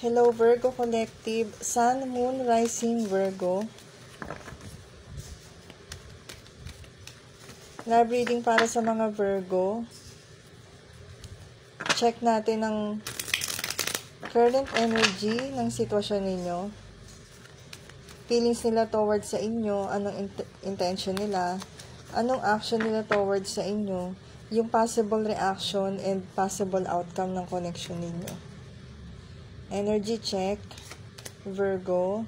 Hello Virgo Collective, Sun, Moon, Rising Virgo. Love reading para sa mga Virgo. Check natin ang current energy ng sitwasyon ninyo. Feelings nila towards sa inyo, anong intention nila, anong action nila towards sa inyo, yung possible reaction and possible outcome ng connection ninyo. Energy check, Virgo.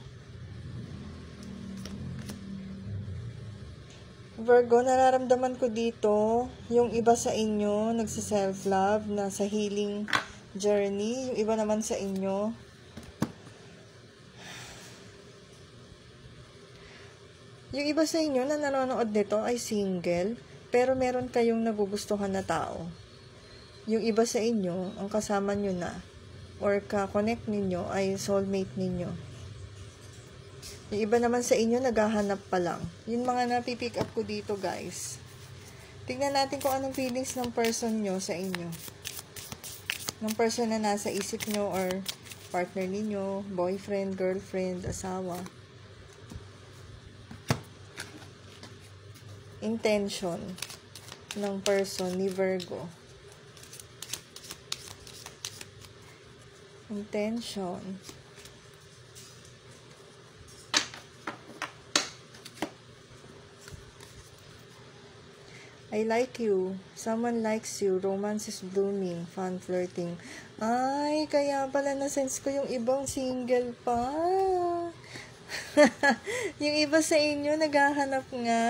Virgo, nararamdaman ko dito, yung iba sa inyo, nagsa-self-love, nasa healing journey, yung iba naman sa inyo, yung iba sa inyo na nanonood nito ay single, pero meron kayong nagugustuhan na tao. Yung iba sa inyo, ang kasama nyo na, or ka-connect ninyo ay soulmate ninyo. Yung iba naman sa inyo, naghahanap pa lang. Yung mga napipick up ko dito, guys. Tingnan natin kung anong feelings ng person nyo sa inyo. Ng person na nasa isip nyo or partner ninyo, boyfriend, girlfriend, asawa. Intention ng person ni Virgo. Intention. I like you. Someone likes you. Romance is blooming. Fun flirting. Ay, kaya pala na-sense ko yung ibang single pa. Yung iba sa inyo naghahanap nga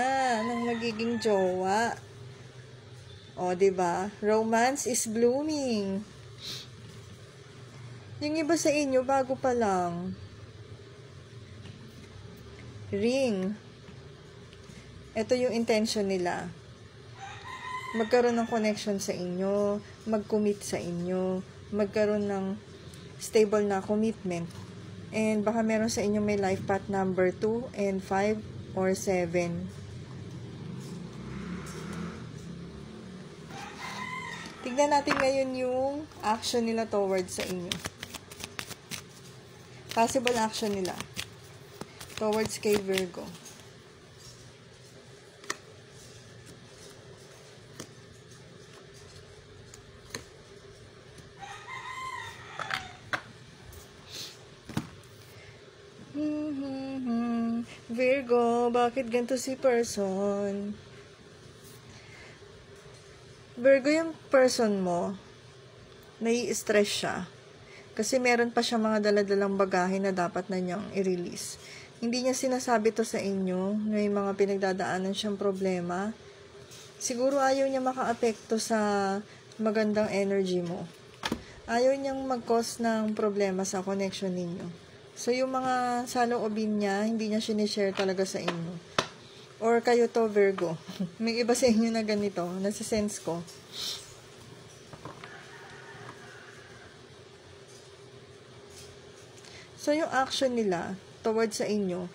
ng magiging jowa. O, diba? Romance is blooming. Yung iba sa inyo, bago pa lang. Ring. Ito yung intention nila. Magkaroon ng connection sa inyo, mag-commit sa inyo, magkaroon ng stable na commitment. And baka meron sa inyo may life path number 2 and 5 or 7. Tignan natin ngayon yung action nila towards sa inyo. Possible action nila towards kay Virgo. Virgo, bakit ganito si person? Virgo, yung person mo, nai-stress siya. Kasi meron pa siya mga daladalang bagahe na dapat na niyang i-release. Hindi niya sinasabi to sa inyo, may mga pinagdadaanan siyang problema. Siguro ayaw niya maka-apekto sa magandang energy mo. Ayaw niyang mag-cause ng problema sa connection ninyo. So, yung mga saloobin niya, hindi niya sinishare talaga sa inyo. Or kayo to, Virgo. May iba sa inyo na ganito, nasa sense ko. So, yung action nila towards sa inyo,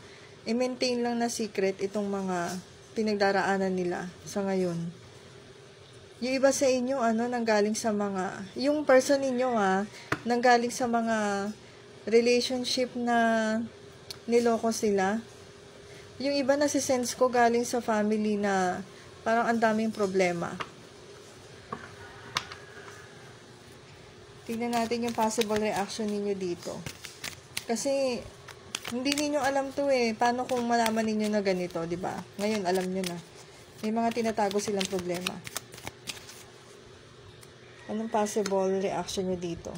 i-maintain lang na secret itong mga pinagdaraanan nila sa ngayon. Yung iba sa inyo, nanggaling sa mga, yung person ninyo, nanggaling sa mga relationship na niloko sila. Yung iba nasi-sense ko galing sa family na parang ang daming problema. Tingnan natin yung possible reaction ninyo dito. Kasi, hindi ninyo alam to Paano kung malaman ninyo na ganito, di ba? Ngayon, alam nyo na. May mga tinatago silang problema. Anong possible reaction nyo dito?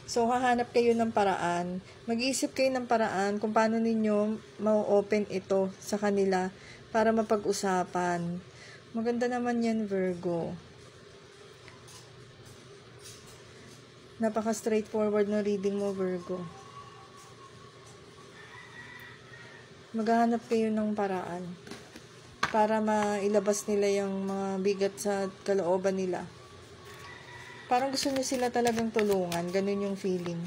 So, hahanap kayo ng paraan. Mag-iisip kayo ng paraan kung paano ninyo ma-open ito sa kanila para mapag-usapan. Maganda naman yan, Virgo. Napaka-straightforward na reading mo, Virgo. Maghahanap kayo ng paraan para mailabas nila yung mga bigat sa kalooban nila. Parang gusto nyo sila talagang tulungan. Ganun yung feeling.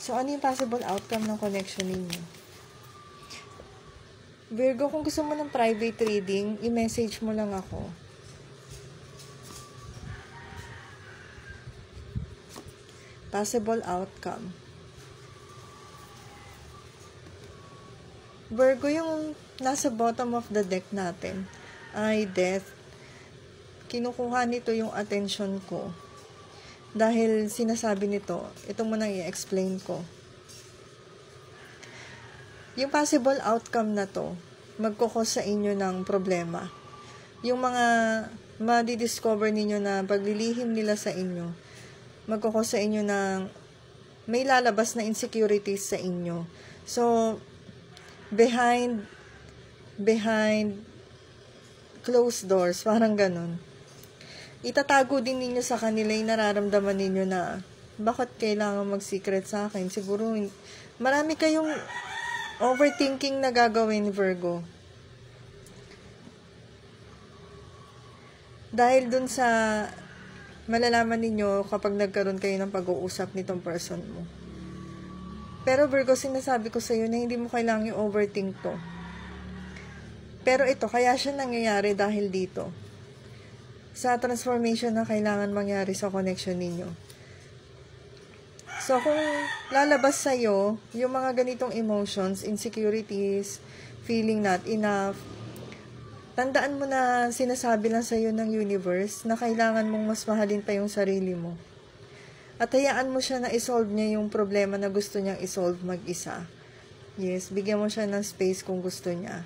So, ano yung possible outcome ng connection ninyo? Virgo, kung gusto mo ng private reading, i-message mo lang ako. Possible outcome. Virgo, yung nasa bottom of the deck natin ay Death. Kinukuha nito yung attention ko. Dahil sinasabi nito, ito muna i-explain ko. Yung possible outcome na to, magkukos sa inyo ng problema. Yung mga madidiscover ninyo na paglilihim nila sa inyo, magkukos sa inyo ng may lalabas na insecurities sa inyo. So, behind closed doors, parang ganun. Itatago din ninyo sa kanila yung nararamdaman ninyo na bakit kailangan mag-secret sa akin? Siguro, marami kayong overthinking na gagawin, Virgo. Dahil dun sa malalaman ninyo kapag nagkaroon kayo ng pag-uusap nitong person mo. Pero Virgo, sinasabi ko sa iyo na hindi mo kailangang i-overthink to. Pero ito, kaya siya nangyayari dahil dito. Sa transformation na kailangan mangyari sa connection ninyo. So, kung lalabas sa'yo, yung mga ganitong emotions, insecurities, feeling not enough, tandaan mo na sinasabi lang sa'yo ng universe na kailangan mong mas mahalin pa yung sarili mo. At hayaan mo siya na isolve niya yung problema na gusto niyang isolve mag-isa. Yes, bigyan mo siya ng space kung gusto niya.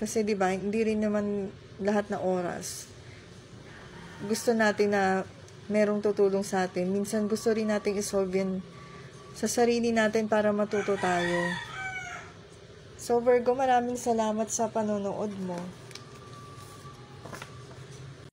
Kasi diba, hindi rin naman lahat na oras gusto natin na merong tutulong sa atin. Minsan gusto rin natin isolve yan sa sarili natin para matuto tayo. So Virgo, maraming salamat sa panonood mo.